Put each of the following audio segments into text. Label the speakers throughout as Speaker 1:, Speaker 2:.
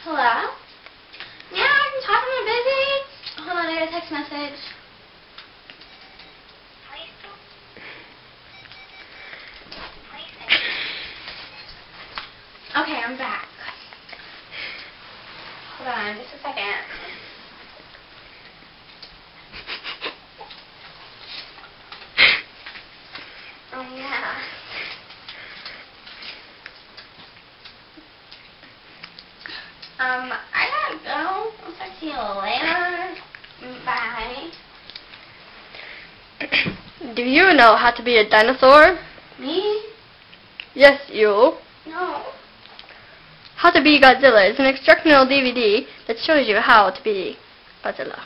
Speaker 1: Hello? Yeah, I can talk. I'm busy. Hold on, I got a text message. Okay, I'm back. Hold on, just a second. Oh, yeah. I gotta go. I'll talk to you later. Bye.
Speaker 2: Do you know how to be a dinosaur?
Speaker 1: Me?
Speaker 2: Yes, you.
Speaker 1: No.
Speaker 2: How to be Godzilla is an instructional DVD that shows you how to be Godzilla.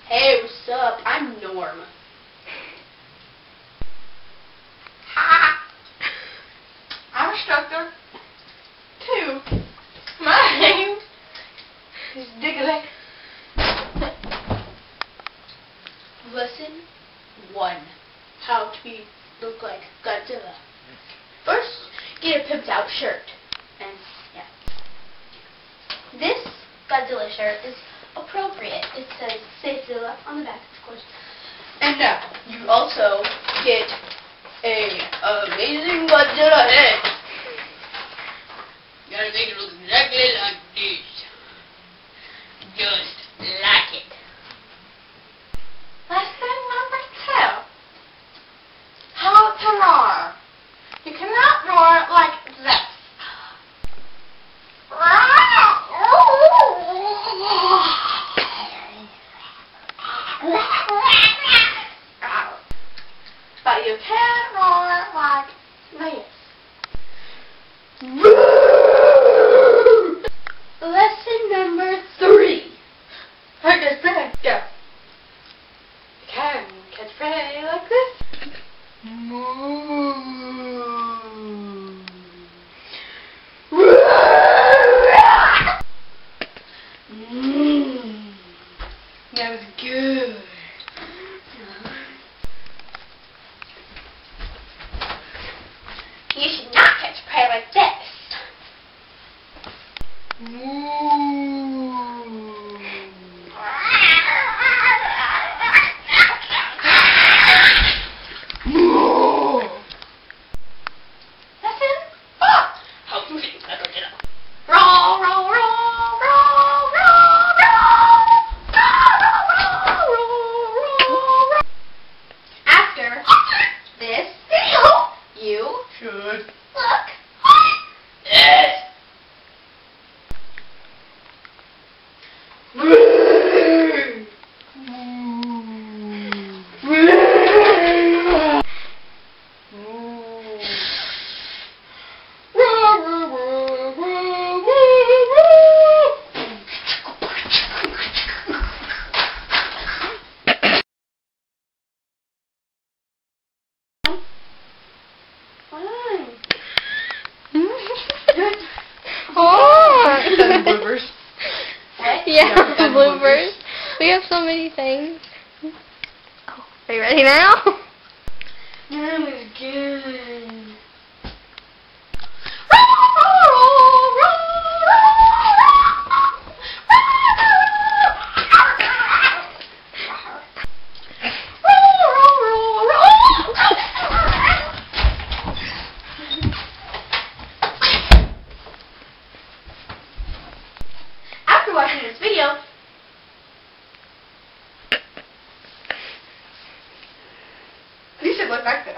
Speaker 1: Hey, what's up? I'm Norm. Ha! I'm instructor 2. My name is Diggly. Lesson 1. How to look like Godzilla. First, get a pimped out shirt. And, yeah. This Godzilla shirt is appropriate. It says Safezilla on the back, of course. And now, you also get a amazing Godzilla head. You gotta make it look exactly like this. Just like it. Lesson number 2. How to roar. You cannot roar like this. But you can roar like this. Lesson number 3. How to prey. Go. You can catch prey like this. Moo. That was good. You should not catch prey like this. Lesson 4. How to think like a killer. Roll, roll, roll, roll, roll, roll, roll, roll, roll. After this video, you should look this.
Speaker 2: Bloopers. Yeah, bloopers. We have so many things. Oh, are you ready now?
Speaker 1: That was good. After watching this video, you should look like this.